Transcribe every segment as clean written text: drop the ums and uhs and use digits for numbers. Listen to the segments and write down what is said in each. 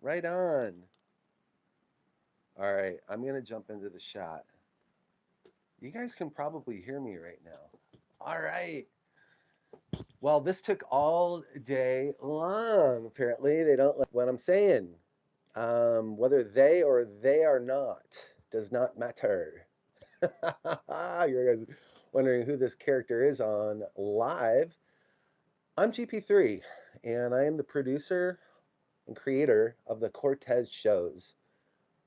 Right on. All right, I'm gonna jump into the shot. You guys can probably hear me right now. All right. Well, this took all day long. Apparently, they don't like what I'm saying. Whether they or they are not does not matter. You guys wondering who this character is on live. I'm GP3, and I am the producer and creator of the Cortez Shows.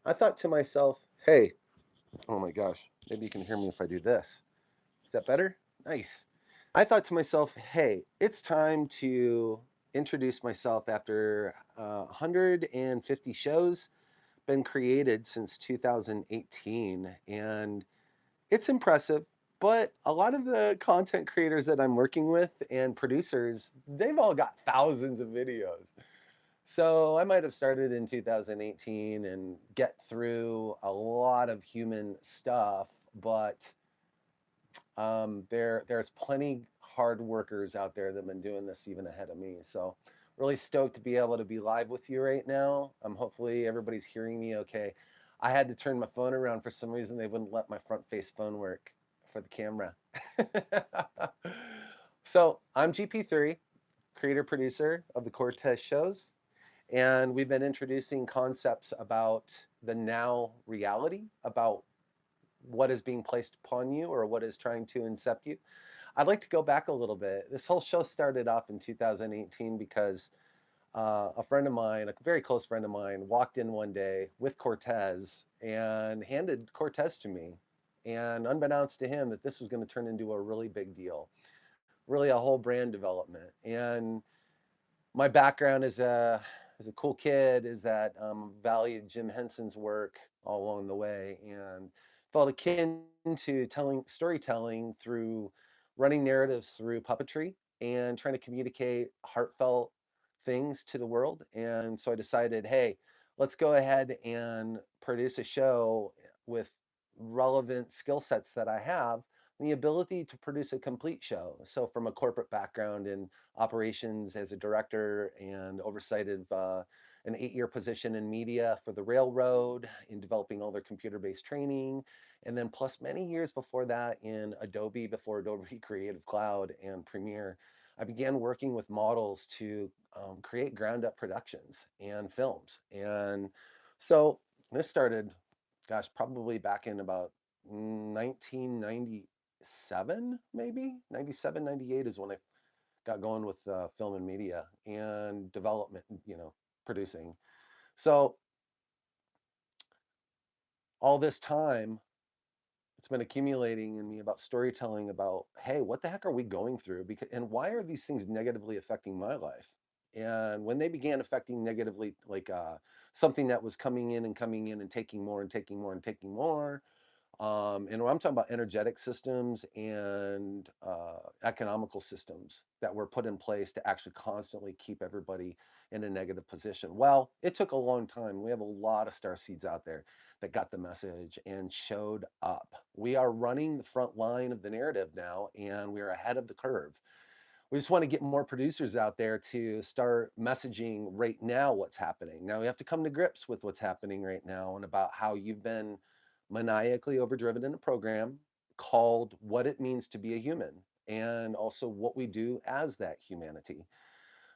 I thought to myself, hey, oh my gosh, maybe you can hear me if I do this. Is that better? Nice. I thought to myself, hey, it's time to introduce myself after 150 shows been created since 2018. And it's impressive. But a lot of the content creators that I'm working with and producers, they've all got thousands of videos. So I might have started in 2018 and get through a lot of human stuff, but there's plenty hard workers out there that have been doing this even ahead of me. So really stoked to be able to be live with you right now. Hopefully everybody's hearing me okay. I had to turn my phone around for some reason. They wouldn't let my front face phone work for the camera. So I'm GP3, creator producer of the Cortez Shows. And we've been introducing concepts about the now reality, about what is being placed upon you or what is trying to incept you. I'd like to go back a little bit. This whole show started off in 2018 because a friend of mine, a very close friend of mine, walked in one day with Cortez and handed Cortez to me. And unbeknownst to him, that this was going to turn into a really big deal, really a whole brand development. And my background as a cool kid is that valued Jim Henson's work all along the way and felt akin to telling storytelling through running narratives through puppetry and trying to communicate heartfelt things to the world. And so I decided, hey, let's go ahead and produce a show with relevant skill sets that I have, the ability to produce a complete show. So from a corporate background in operations as a director and oversight of an 8-year position in media for the railroad in developing all their computer-based training. And then plus many years before that in Adobe, before Adobe Creative Cloud and Premiere, I began working with models to create ground up productions and films. And so this started, gosh, probably back in about 1997, maybe 97, 98 is when I got going with film and media and development, producing. So all this time, it's been accumulating in me about storytelling about, hey, what the heck are we going through? Because and why are these things negatively affecting my life? And when they began affecting negatively, like something that was coming in and taking more and taking more and taking more, and I'm talking about energetic systems and economical systems that were put in place to actually constantly keep everybody in a negative position. Well, it took a long time. We have a lot of star seeds out there that got the message and showed up. We are running the front line of the narrative now, and we are ahead of the curve. We just want to get more producers out there to start messaging right now what's happening. Now we have to come to grips with what's happening right now and about how you've been maniacally overdriven in a program called What It Means to Be a Human and also what we do as that humanity.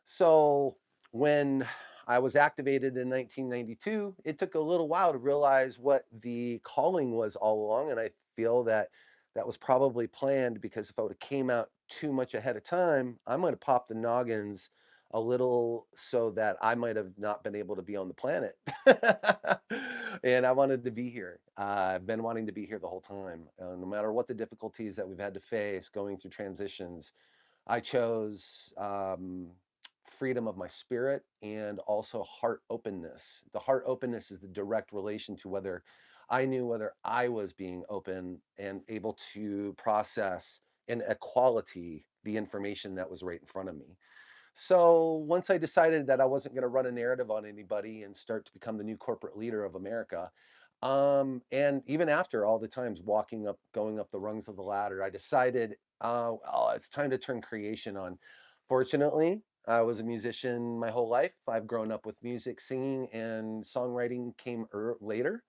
So when I was activated in 1992, it took a little while to realize what the calling was all along. And I feel that that was probably planned because if I would have came out too much ahead of time, I might have popped the noggins a little so that I might have not been able to be on the planet. And I wanted to be here. I've been wanting to be here the whole time. No matter what the difficulties that we've had to face going through transitions, I chose freedom of my spirit and also heart openness. The heart openness is the direct relation to whether I knew whether I was being open and able to process in equality the information that was right in front of me. So once I decided that I wasn't going to run a narrative on anybody and start to become the new corporate leader of America, and even after all the times walking up, going up the rungs of the ladder, I decided, oh, it's time to turn creation on. Fortunately, I was a musician my whole life. I've grown up with music, singing, and songwriting came later.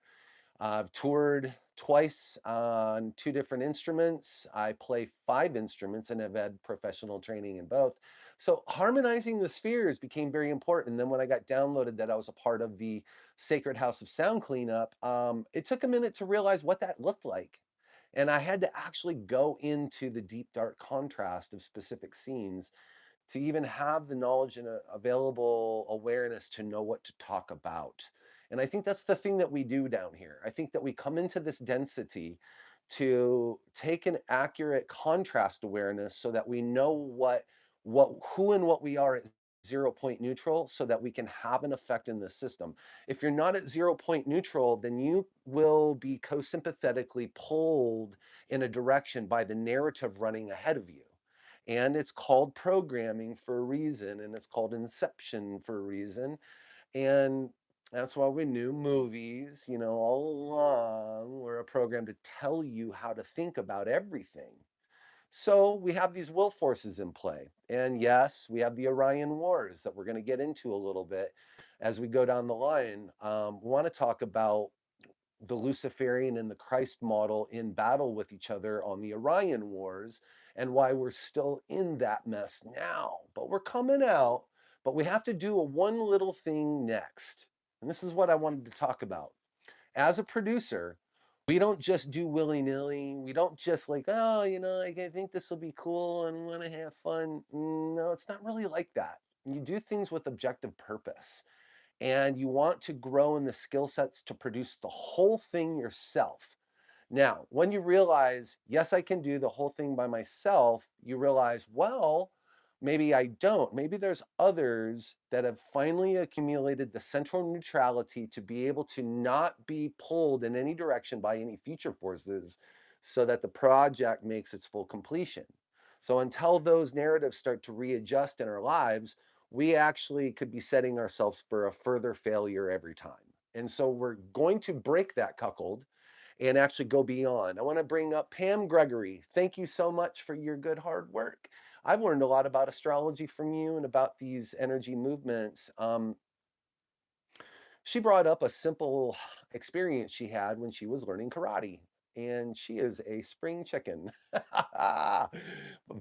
I've toured twice on two different instruments. I play five instruments and have had professional training in both. So harmonizing the spheres became very important. And then when I got downloaded that I was a part of the Sacred House of Sound cleanup, it took a minute to realize what that looked like. And I had to actually go into the deep, dark contrast of specific scenes to even have the knowledge and available awareness to know what to talk about. And I think that's the thing that we do down here. I think that we come into this density to take an accurate contrast awareness so that we know who and what we are at 0 point neutral so that we can have an effect in the system. If you're not at 0 point neutral, then you will be co-sympathetically pulled in a direction by the narrative running ahead of you. And it's called programming for a reason, and it's called inception for a reason. And that's why we knew movies, all along were a program to tell you how to think about everything. So we have these will forces in play. And yes, we have the Orion Wars that we're going to get into a little bit as we go down the line. We want to talk about the Luciferian and the Christ model in battle with each other on the Orion Wars and why we're still in that mess now. But we're coming out, but we have to do a one little thing next. And this is what I wanted to talk about. As a producer, we don't just do willy-nilly. We don't just like, oh, I think this will be cool and want to have fun. No, it's not really like that. You do things with objective purpose and you want to grow in the skill sets to produce the whole thing yourself. Now, when you realize, yes, I can do the whole thing by myself, you realize, well, maybe I don't. Maybe there's others that have finally accumulated the central neutrality to be able to not be pulled in any direction by any future forces so that the project makes its full completion. So until those narratives start to readjust in our lives, we actually could be setting ourselves for a further failure every time. And so we're going to break that cuckold and actually go beyond. I want to bring up Pam Gregory. Thank you so much for your good hard work. I've learned a lot about astrology from you and about these energy movements. She brought up a simple experience she had when she was learning karate. And she is a spring chicken,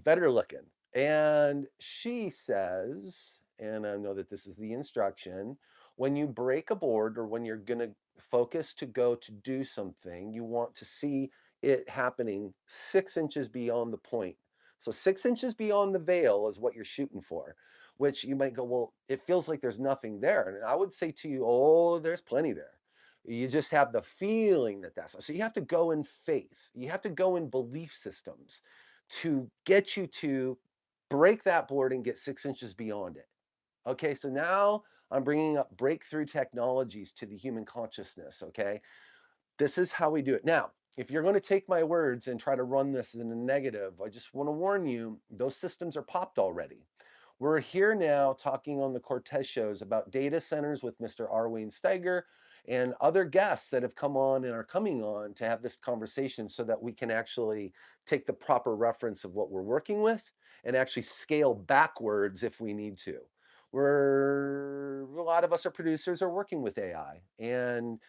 better looking. And she says, and I know that this is the instruction, when you break a board or when you're going to focus to go to do something, you want to see it happening 6 inches beyond the point. So 6 inches beyond the veil is what you're shooting for, which you might go, well, it feels like there's nothing there. And I would say to you, oh, there's plenty there. You just have the feeling that that's so you have to go in faith. You have to go in belief systems to get you to break that board and get 6 inches beyond it. Okay, so now I'm bringing up breakthrough technologies to the human consciousness. Okay, this is how we do it. Now, if you're going to take my words and try to run this in a negative, I just want to warn you, those systems are popped already. We're here now talking on the Cortez Shows about data centers with Mr. R. Wayne Steiger and other guests that have come on and are coming on to have this conversation so that we can actually take the proper reference of what we're working with and actually scale backwards if we need to. A lot of us are producers are working with AI, and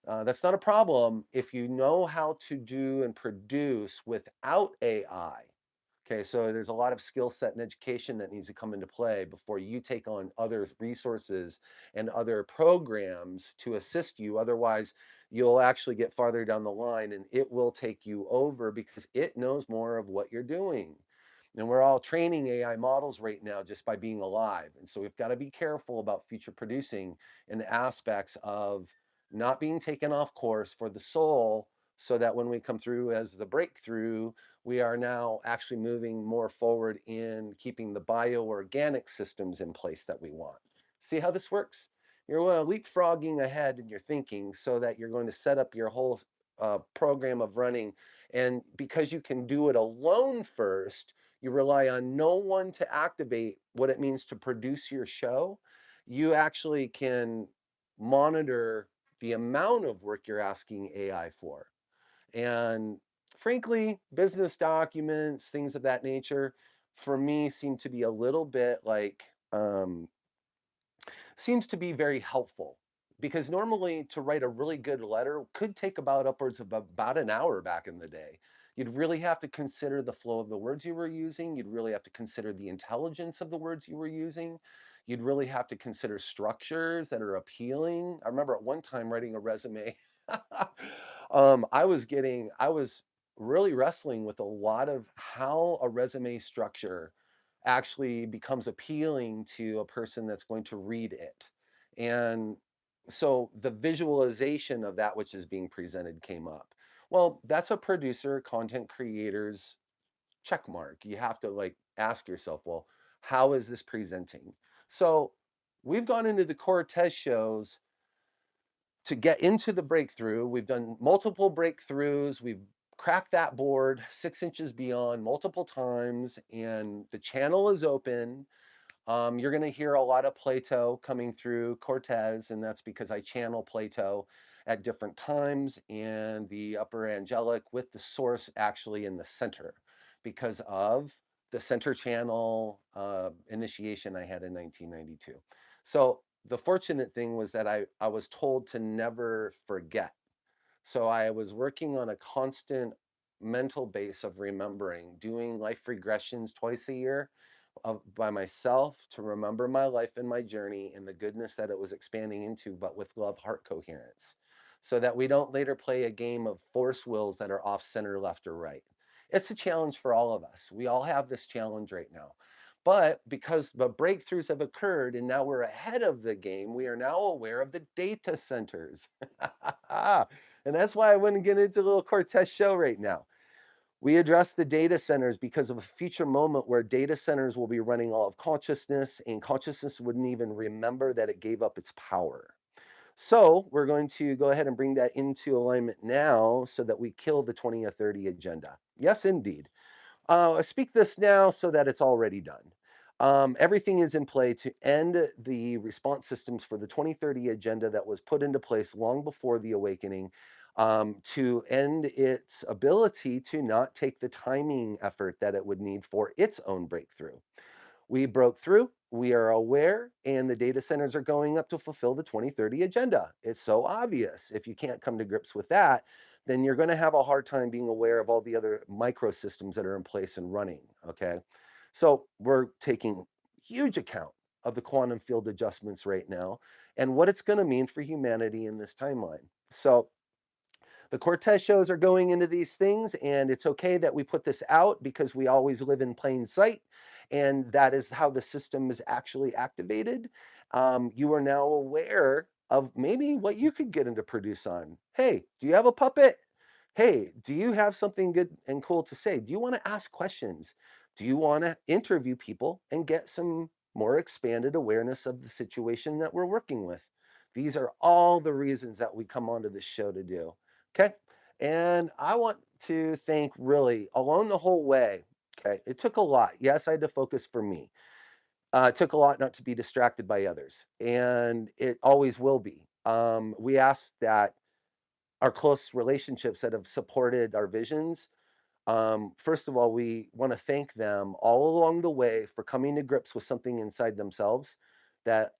that's not a problem if you know how to do and produce without AI. Okay, so there's a lot of skill set and education that needs to come into play before you take on other resources and other programs to assist you. Otherwise, you'll actually get farther down the line and it will take you over because it knows more of what you're doing. And we're all training AI models right now just by being alive. And so we've got to be careful about future producing and aspects of not being taken off course for the soul so that when we come through as the breakthrough, we are now actually moving more forward in keeping the bioorganic systems in place that we want. See how this works? You're leapfrogging ahead in your thinking so that you're going to set up your whole program of running. And because you can do it alone first, you rely on no one to activate what it means to produce your show. You actually can monitor the amount of work you're asking AI for. And frankly, business documents, things of that nature, for me seem to be a little bit like um, seems to be very helpful because normally to write a really good letter could take about upwards of about an hour back in the day. You'd really have to consider the flow of the words you were using. You'd really have to consider the intelligence of the words you were using. You'd really have to consider structures that are appealing. I remember at one time writing a resume. I was really wrestling with a lot of how a resume structure actually becomes appealing to a person that's going to read it. And so the visualization of that which is being presented came up. Well, that's a producer, content creator's check mark. You have to like ask yourself, well, how is this presenting? So we've gone into the Cortez shows to get into the breakthrough. We've done multiple breakthroughs. We've cracked that board 6 inches beyond multiple times, and the channel is open. You're going to hear a lot of Plato coming through Cortez, and that's because I channel Plato at different times and the upper angelic with the source actually in the center because of the center channel initiation I had in 1992. So the fortunate thing was that I was told to never forget. So I was working on a constant mental base of remembering, doing life regressions twice a year by myself to remember my life and my journey and the goodness that it was expanding into, but with love heart coherence, so that we don't later play a game of force wills that are off center, left, or right. It's a challenge for all of us. We all have this challenge right now. But because the breakthroughs have occurred and now we're ahead of the game, we are now aware of the data centers. And that's why I wouldn't get into a little Cortez show right now. We address the data centers because of a future moment where data centers will be running all of consciousness, and consciousness wouldn't even remember that it gave up its power. So we're going to go ahead and bring that into alignment now so that we kill the 20 or 30 agenda. Yes, indeed. I speak this now so that it's already done. Everything is in play to end the response systems for the 2030 agenda that was put into place long before the awakening, to end its ability to not take the timing effort that it would need for its own breakthrough. We broke through, we are aware, and the data centers are going up to fulfill the 2030 agenda. It's so obvious. If you can't come to grips with that, then you're going to have a hard time being aware of all the other microsystems that are in place and running. Okay. So we're taking huge account of the quantum field adjustments right now and what it's going to mean for humanity in this timeline. So the Cortez shows are going into these things, and it's okay that we put this out because we always live in plain sight, and that is how the system is actually activated. You are now aware of maybe what you could get into produce on. Hey, do you have a puppet? Hey, do you have something good and cool to say? Do you want to ask questions? Do you want to interview people and get some more expanded awareness of the situation that we're working with? These are all the reasons that we come onto this show to do. Okay. And I want to thank really along the whole way. Okay. It took a lot. Yes, I had to focus for me. It took a lot not to be distracted by others. And it always will be. We ask that our close relationships that have supported our visions, first of all, we want to thank them all along the way for coming to grips with something inside themselves that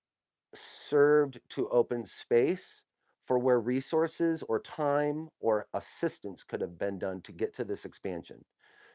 served to open space for where resources or time or assistance could have been done to get to this expansion.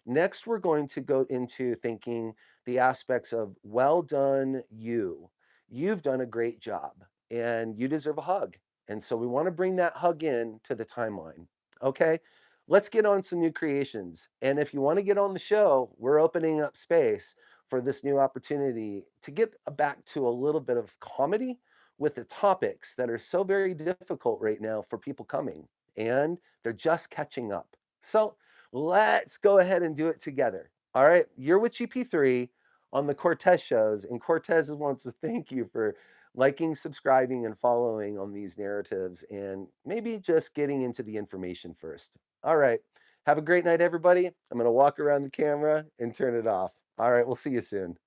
Next, we're going to go into thinking the aspects of well done, you. You've done a great job and you deserve a hug. And so we want to bring that hug in to the timeline. Okay, let's get on some new creations. And if you want to get on the show, we're opening up space for this new opportunity to get back to a little bit of comedy with the topics that are so very difficult right now for people coming. And they're just catching up. So let's go ahead and do it together. All right. You're with GP3 on the Cortez shows, and Cortez wants to thank you for liking, subscribing, and following on these narratives, and maybe just getting into the information first. All right. Have a great night, everybody. I'm going to walk around the camera and turn it off. All right. We'll see you soon.